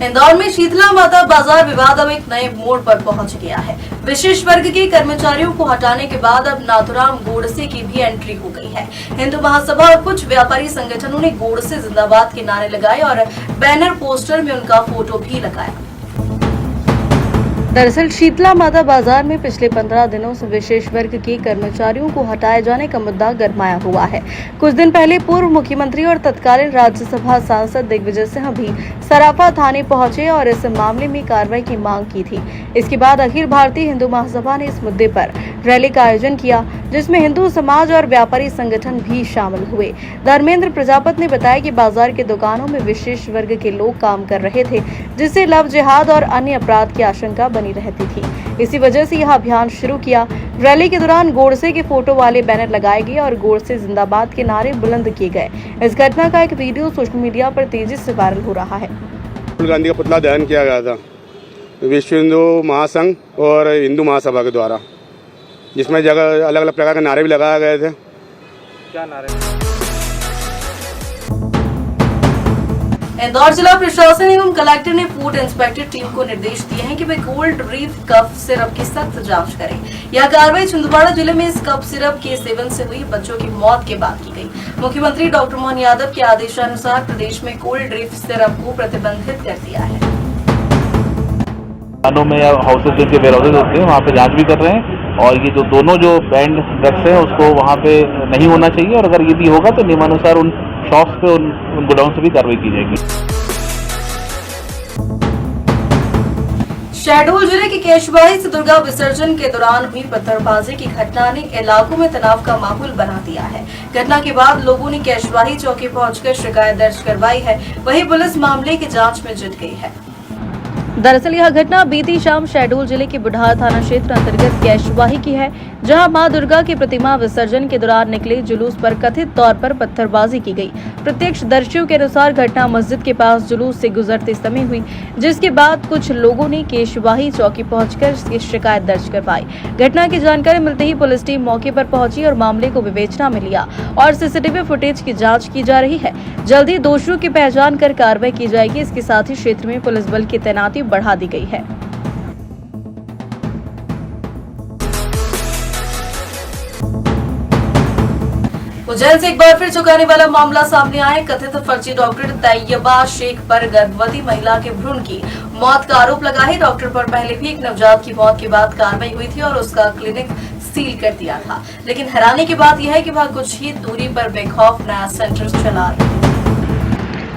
इंदौर में शीतला माता बाजार विवाद अब एक नए मोड़ पर पहुंच गया है। विशेष वर्ग के कर्मचारियों को हटाने के बाद अब नाथुराम गोडसे की भी एंट्री हो गई है। हिंदू महासभा और कुछ व्यापारी संगठनों ने गोडसे जिंदाबाद के नारे लगाए और बैनर पोस्टर में उनका फोटो भी लगाया। दरअसल शीतला माता बाजार में पिछले 15 दिनों से विशेष वर्ग के कर्मचारियों को हटाए जाने का मुद्दा गरमाया हुआ है। कुछ दिन पहले पूर्व मुख्यमंत्री और तत्कालीन राज्यसभा सांसद दिग्विजय सिंह भी सराफा थाने पहुंचे और इस मामले में कार्रवाई की मांग की थी। इसके बाद अखिल भारतीय हिंदू महासभा ने इस मुद्दे पर रैली का आयोजन किया, जिसमें हिंदू समाज और व्यापारी संगठन भी शामिल हुए। धर्मेंद्र प्रजापति ने बताया कि बाजार के दुकानों में विशेष वर्ग के लोग काम कर रहे थे, जिससे लव जिहाद और अन्य अपराध की आशंका बनी रहती थी। इसी वजह से यह अभियान शुरू किया। रैली के दौरान गोडसे के फोटो वाले बैनर लगाए गए और गोडसे जिंदाबाद के नारे बुलंद किए गए। इस घटना का एक वीडियो सोशल मीडिया पर तेजी से वायरल हो रहा है। राहुल गांधी का पुतला दहन किया गया था विश्व हिंदू महासंघ और हिंदू महासभा के द्वारा, जिसमें जगह अलग अलग प्रकार के नारे भी लगाए गए थे। क्या नारे? इंदौर जिला प्रशासन एवं कलेक्टर ने फूड इंस्पेक्टर टीम को निर्देश दिए हैं कि वे कोल्ड रीफ कफ सिरप की सख्त जांच करें। यह कार्रवाई छिंदवाड़ा जिले में इस कफ सिरप के सेवन से हुई बच्चों की मौत के बाद की गई। मुख्यमंत्री डॉक्टर मोहन यादव के आदेशानुसार प्रदेश में कोल्ड रीफ सिरप को प्रतिबंधित कर दिया है। थानों में या हाउसेज जिनके वेयरहाउसेज होते हैं वहाँ पे जांच भी कर रहे हैं और ये जो दोनों जो बैंड ड्रग्स हैं उसको वहाँ पे नहीं होना चाहिए और अगर ये भी होगा तो नियमानुसार उन शॉप्स पे उन गोडाउन से भी कार्रवाई की जाएगी। शहडोल जिले के केशवाही से दुर्गा विसर्जन के दौरान हुई पत्थरबाजी की घटना ने इलाकों में तनाव का माहौल बना दिया है। घटना के बाद लोगों ने केशवाही चौकी पहुंचकर शिकायत दर्ज करवाई है। वहीं पुलिस मामले की जांच में जुट गई है। दरअसल यह घटना बीती शाम शहडोल जिले के बुढ़ार थाना क्षेत्र अंतर्गत केशवाही की है, जहां मां दुर्गा की प्रतिमा विसर्जन के दौरान निकले जुलूस पर कथित तौर पर पत्थरबाजी की गई। प्रत्यक्षदर्शियों के अनुसार घटना मस्जिद के पास जुलूस से गुजरते समय हुई, जिसके बाद कुछ लोगों ने केशवाही चौकी पहुंचकर इसकी शिकायत दर्ज करवाई। घटना की जानकारी मिलते ही पुलिस टीम मौके पर पहुंची और मामले को विवेचना में लिया और सीसीटीवी फुटेज की जाँच की जा रही है। जल्द ही दोषियों की पहचान कर कार्रवाई की जाएगी। इसके साथ ही क्षेत्र में पुलिस बल की तैनाती बढ़ा दी गई है। उज्जैन से एक बार फिर चौंकाने वाला मामला सामने आया। कथित फर्जी डॉक्टर तैयबा शेख पर गर्भवती महिला के भ्रूण की मौत का आरोप लगा है। डॉक्टर पर पहले भी एक नवजात की मौत के बाद कार्रवाई हुई थी और उसका क्लिनिक सील कर दिया था, लेकिन हैरानी की बात यह है कि वह कुछ ही दूरी पर बेखौफ नया सेंटर चला रही है।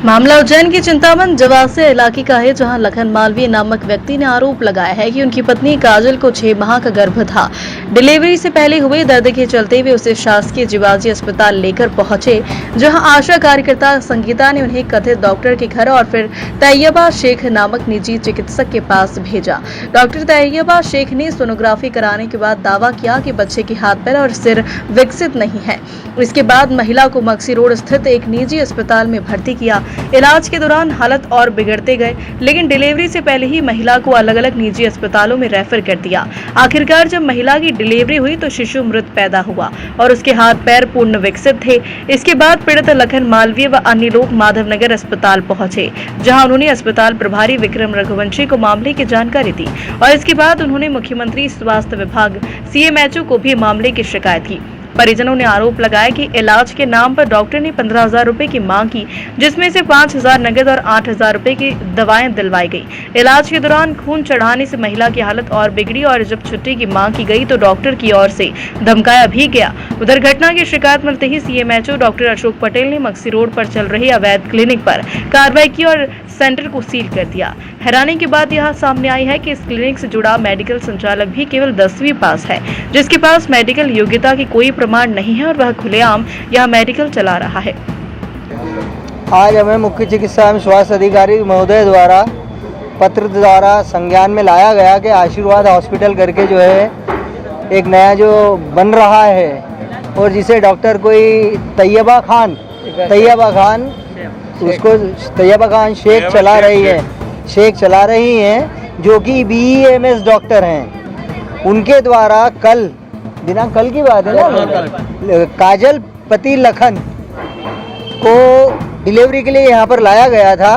मामला उज्जैन के चिंतामन जवासिया इलाके का है, जहां लखन मालवीय नामक व्यक्ति ने आरोप लगाया है कि उनकी पत्नी काजल को 6 माह का गर्भ था। डिलीवरी से पहले हुए दर्द के चलते वे उसे शासकीय जीवाजी अस्पताल लेकर पहुंचे, जहां आशा कार्यकर्ता संगीता ने उन्हें कथित डॉक्टर के घर और फिर तैयबा शेख नामक निजी चिकित्सक के पास भेजा। डॉक्टर तैयबा शेख ने सोनोग्राफी कराने के बाद दावा किया कि बच्चे के हाथ पैर और सिर विकसित नहीं है। इसके बाद महिला को मक्सी रोड स्थित एक निजी अस्पताल में भर्ती किया। इलाज के दौरान हालत और बिगड़ते गए, लेकिन डिलीवरी से पहले ही महिला को अलग अलग निजी अस्पतालों में रेफर कर दिया। आखिरकार जब महिला की डिलीवरी हुई तो शिशु मृत पैदा हुआ और उसके हाथ पैर पूर्ण विकसित थे। इसके बाद पीड़ित लखन मालवीय व अन्य लोग माधवनगर अस्पताल पहुंचे, जहां उन्होंने अस्पताल प्रभारी विक्रम रघुवंशी को मामले की जानकारी दी और इसके बाद उन्होंने मुख्यमंत्री स्वास्थ्य विभाग CMHO को भी मामले की शिकायत की। परिजनों ने आरोप लगाया कि इलाज के नाम पर डॉक्टर ने 15,000 रुपए की मांग की, जिसमें से 5,000 नगद और 8,000 रुपए की दवाएं दिलवाई गई। इलाज के दौरान खून चढ़ाने से महिला की हालत और बिगड़ी और जब छुट्टी की मांग की गई तो डॉक्टर की ओर से धमकाया भी गया। उधर घटना की शिकायत मिलते ही CMHO डॉक्टर अशोक पटेल ने मक्सी रोड पर चल रहे अवैध क्लिनिक पर कार्रवाई की और सेंटर को सील कर दिया। हैरानी की बात यह सामने आई है कि इस क्लिनिक से जुड़ा मेडिकल संचालक भी केवल 10वीं पास है, जिसके पास मेडिकल योग्यता की कोई प्रमाण नहीं है और वह खुलेआम यह मेडिकल चला रहा है। आज हमें मुख्य चिकित्सा एवं स्वास्थ्य अधिकारी महोदय द्वारा पत्र द्वारा संज्ञान में लाया गया कि आशीर्वाद हॉस्पिटल करके जो है एक नया जो बन रहा है और जिसे डॉक्टर कोई तैयबा खान उसको तैयबा खान शेख चला रही हैं, जो कि BEMS डॉक्टर हैं। उनके द्वारा कल की बात है ना, काजल पति लखन को डिलीवरी के लिए यहाँ पर लाया गया था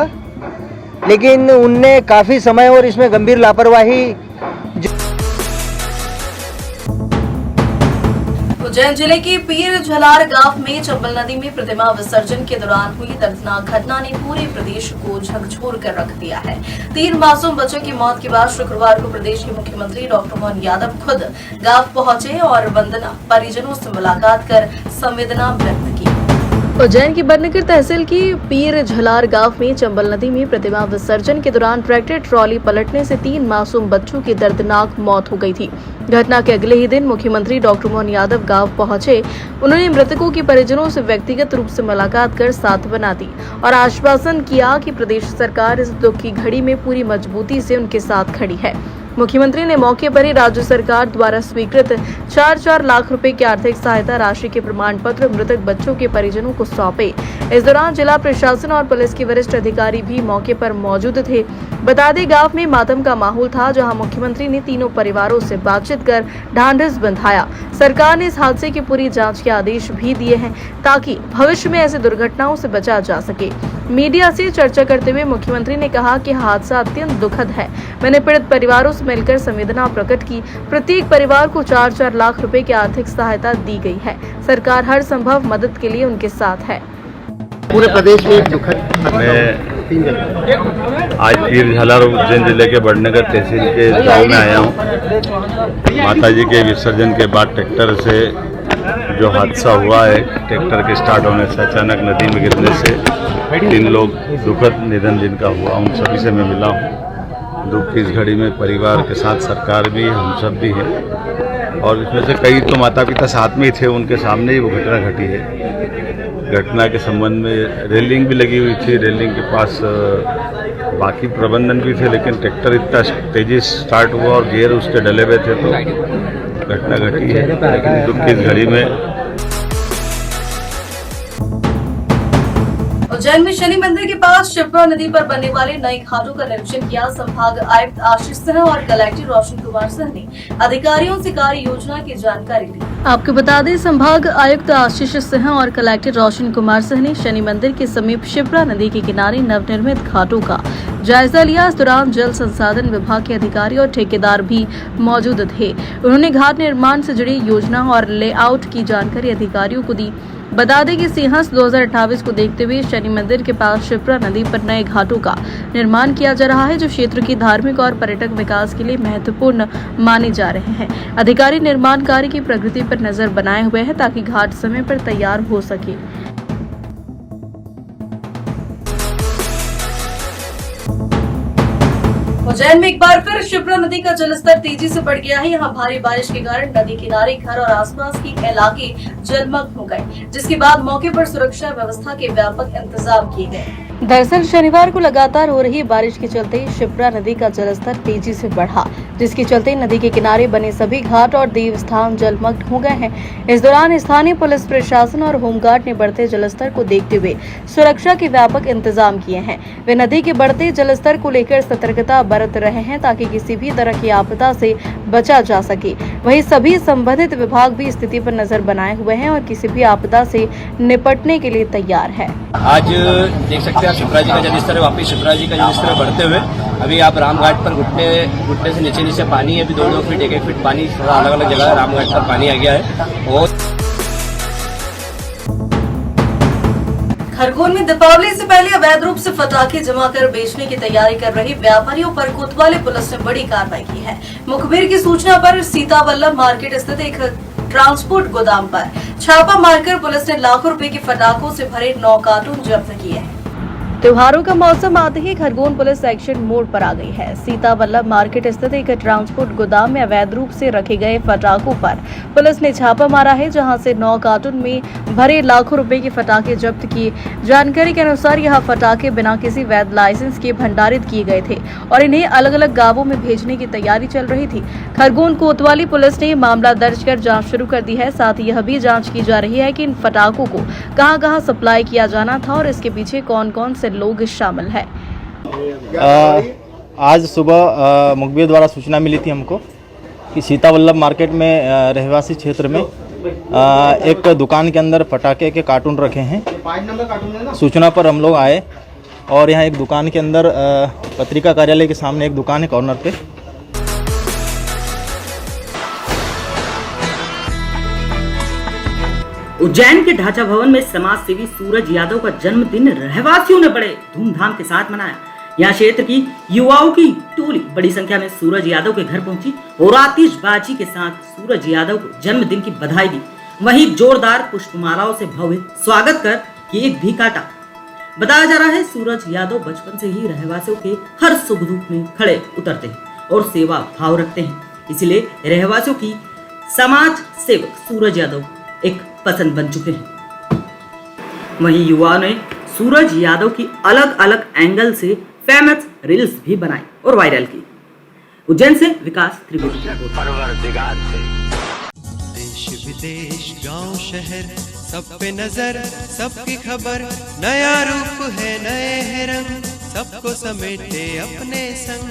लेकिन उनने काफ़ी समय और इसमें गंभीर लापरवाही उज्जैन जिले के पीर झलार गांव में चंबल नदी में प्रतिमा विसर्जन के दौरान हुई दर्दनाक घटना ने पूरे प्रदेश को झकझोर कर रख दिया है। 3 मासूम बच्चों की मौत के बाद शुक्रवार को प्रदेश के मुख्यमंत्री डॉक्टर मोहन यादव खुद गांव पहुंचे और वंदना परिजनों से मुलाकात कर संवेदना व्यक्त की। उज्जैन की बड़नगर तहसील की पीर झलार गांव में चंबल नदी में प्रतिमा विसर्जन के दौरान ट्रैक्टर ट्रॉली पलटने से 3 मासूम बच्चों की दर्दनाक मौत हो गई थी। घटना के अगले ही दिन मुख्यमंत्री डॉक्टर मोहन यादव गांव पहुंचे। उन्होंने मृतकों के परिजनों से व्यक्तिगत रूप से मुलाकात कर सांत्वना दी और आश्वासन किया कि प्रदेश सरकार इस दुख की घड़ी में पूरी मजबूती से उनके साथ खड़ी है। मुख्यमंत्री ने मौके पर ही राज्य सरकार द्वारा स्वीकृत 4-4 लाख रुपए की आर्थिक सहायता राशि के प्रमाण पत्र मृतक बच्चों के परिजनों को सौंपे। इस दौरान जिला प्रशासन और पुलिस के वरिष्ठ अधिकारी भी मौके पर मौजूद थे। बता दें, गांव में मातम का माहौल था, जहां मुख्यमंत्री ने तीनों परिवारों से बातचीत कर ढांढस बंधाया। सरकार ने इस हादसे की पूरी जांच के आदेश भी दिए हैं ताकि भविष्य में ऐसी दुर्घटनाओं से बचा जा सके। मीडिया से चर्चा करते हुए मुख्यमंत्री ने कहा कि हादसा अत्यंत दुखद है। मैंने पीड़ित परिवारों से मिलकर संवेदना प्रकट की। प्रत्येक परिवार को 4-4 लाख रुपए की आर्थिक सहायता दी गई है। सरकार हर संभव मदद के लिए उनके साथ है। पूरे प्रदेश में दुखद आज पीर झलार उज्जैन जिले के बड़नगर तहसील के गांव में आया हूं। माताजी के विसर्जन के बाद ट्रैक्टर से जो हादसा हुआ है, ट्रैक्टर के स्टार्ट होने से अचानक नदी में गिरने से 3 लोग दुखद निधन जिनका हुआ, उन सभी से मैं मिला हूँ। दुख की इस घड़ी में परिवार के साथ सरकार भी, हम सब भी हैं और इसमें से कई तो माता पिता साथ में ही थे, उनके सामने ही वो घटना घटी है। घटना के संबंध में रेलिंग भी लगी हुई थी, रेलिंग के पास बाकी प्रबंधन भी थे, लेकिन ट्रैक्टर इतना तेजी स्टार्ट हुआ और गियर उसके डले हुए थे तो घटना घटी है। लेकिन दुख की इस घड़ी में उज्जैन में शनि मंदिर के पास शिप्रा नदी पर बनने वाले नए घाटों का निरीक्षण किया। संभाग आयुक्त आशीष सिंह और कलेक्टर रोशन कुमार सिंह ने अधिकारियों से कार्य योजना की जानकारी ली। आपको बता दें, संभाग आयुक्त आशीष सिंह और कलेक्टर रोशन कुमार सिंह ने शनि मंदिर के समीप शिप्रा नदी के किनारे नवनिर्मित घाटों का जायजा लिया। इस दौरान जल संसाधन विभाग के अधिकारी और ठेकेदार भी मौजूद थे। उन्होंने घाट निर्माण से जुड़ी योजना और लेआउट की जानकारी अधिकारियों को दी। बता दें कि सिंहस 2028 को देखते हुए शनि मंदिर के पास शिप्रा नदी पर नए घाटों का निर्माण किया जा रहा है, जो क्षेत्र की धार्मिक और पर्यटक विकास के लिए महत्वपूर्ण माने जा रहे हैं। अधिकारी निर्माण कार्य की प्रगति पर नजर बनाए हुए हैं ताकि घाट समय पर तैयार हो सके। उज्जैन में एक बार फिर शिप्रा नदी का जलस्तर तेजी से बढ़ गया है। यहाँ भारी बारिश के कारण नदी किनारे घर और आसपास के इलाके जलमग्न हो गए, जिसके बाद मौके पर सुरक्षा व्यवस्था के व्यापक इंतजाम किए गए। दरअसल शनिवार को लगातार हो रही बारिश के चलते शिप्रा नदी का जलस्तर तेजी से बढ़ा, जिसके चलते नदी के किनारे बने सभी घाट और देव स्थान जलमग्न हो गए हैं। इस दौरान स्थानीय पुलिस प्रशासन और होमगार्ड ने बढ़ते जलस्तर को देखते हुए सुरक्षा के व्यापक इंतजाम किए हैं। वे नदी के बढ़ते जलस्तर को लेकर सतर्कता बरत रहे हैं ताकि किसी भी तरह की आपदा से बचा जा सके। वहीं सभी संबंधित विभाग भी स्थिति पर नजर बनाए हुए हैं और किसी भी आपदा से निपटने के लिए तैयार है। आज देख सकते हैं आप शिप्रा जी का जलस्तर है, वापिस शिप्रा जी का जलस्तर बढ़ते हुए अभी आप रामघाट पर घुटने से नीचे पानी है। अभी 2-2 फीट 1-1 फीट पानी अलग अलग जगह रामघाट पर पानी आ गया है। और खरगोन में दीपावली से पहले अवैध रूप से पटाखे जमा कर बेचने की तैयारी कर रहे व्यापारियों पर कोतवाली पुलिस ने बड़ी कार्रवाई की है। मुखबिर की सूचना पर सीतावल्लभ मार्केट स्थित एक ट्रांसपोर्ट गोदाम पर छापा मारकर पुलिस ने लाखों रुपए के पटाखों से भरे 9 कार्टून जब्त किए हैं। त्योहारों का मौसम आते ही खरगोन पुलिस एक्शन मोड पर आ गई है। सीतावल्लभ मार्केट स्थित एक ट्रांसपोर्ट गोदाम में अवैध रूप से रखे गए पटाखों पर पुलिस ने छापा मारा है, जहां से 9 कार्टून में भरे लाखों रुपए के पटाखे जब्त किए। जानकारी के अनुसार यह पटाखे बिना किसी वैध लाइसेंस के भंडारित किए गए थे और इन्हें अलग अलग गांवों में भेजने की तैयारी चल रही थी। खरगोन कोतवाली पुलिस ने मामला दर्ज कर जाँच शुरू कर दी है। साथ ही यह भी जाँच की जा रही है कि इन पटाखों को कहां सप्लाई किया जाना था और इसके पीछे कौन कौन से लोग शामिल है। आज सुबह मुखबिर द्वारा सूचना मिली थी हमको कि सीतावल्लभ मार्केट में रहवासी क्षेत्र में एक दुकान के अंदर पटाखे के कार्टून रखे हैं। सूचना पर हम लोग आए और यहाँ एक दुकान के अंदर पत्रिका कार्यालय के सामने एक दुकान है कॉर्नर पे। उज्जैन के ढांचा भवन में समाज सेवी सूरज यादव का जन्मदिन रहवासियों ने बड़े धूमधाम के साथ मनाया। यहाँ क्षेत्र की युवाओं की टोली बड़ी संख्या में सूरज यादव के घर पहुंची और आतिशबाजी के साथ सूरज यादव को जन्मदिन की बधाई दी। वहीं जोरदार पुष्पमालाओं से भव्य स्वागत कर केक भी काटा। बताया जा रहा है सूरज यादव बचपन से ही रहवासियों के हर सुख दुख में खड़े उतरते हैं और सेवा भाव रखते हैं, इसलिए रहवासियों की समाज सेवक सूरज यादव एक पसंद बन चुके हैं। वहीं युवाओं ने सूरज यादव की अलग अलग एंगल से फेमस रील्स भी बनाई और वायरल की। उज्जैन से विकास त्रिवेदी। देश विदेश गांव शहर सब पे नजर, सबकी खबर, नया रूप है नए है रंग, सबको समेटे अपने संग।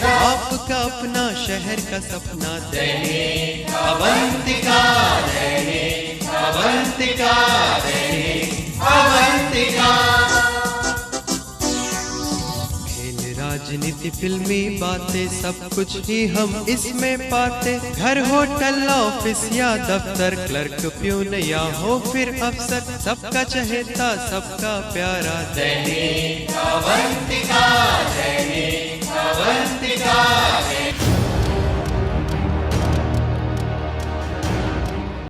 आपका अपना शहर का सपना दैनिक अवंतिका, दैनिक अवंतिका, दैनिक अवंतिका। खेल राजनीति फिल्मी बातें सब कुछ ही हम इसमें पाते। घर होटल ऑफिस या दफ्तर, क्लर्क प्यून या हो फिर अफसर, सबका चहेता सबका प्यारा दैनिक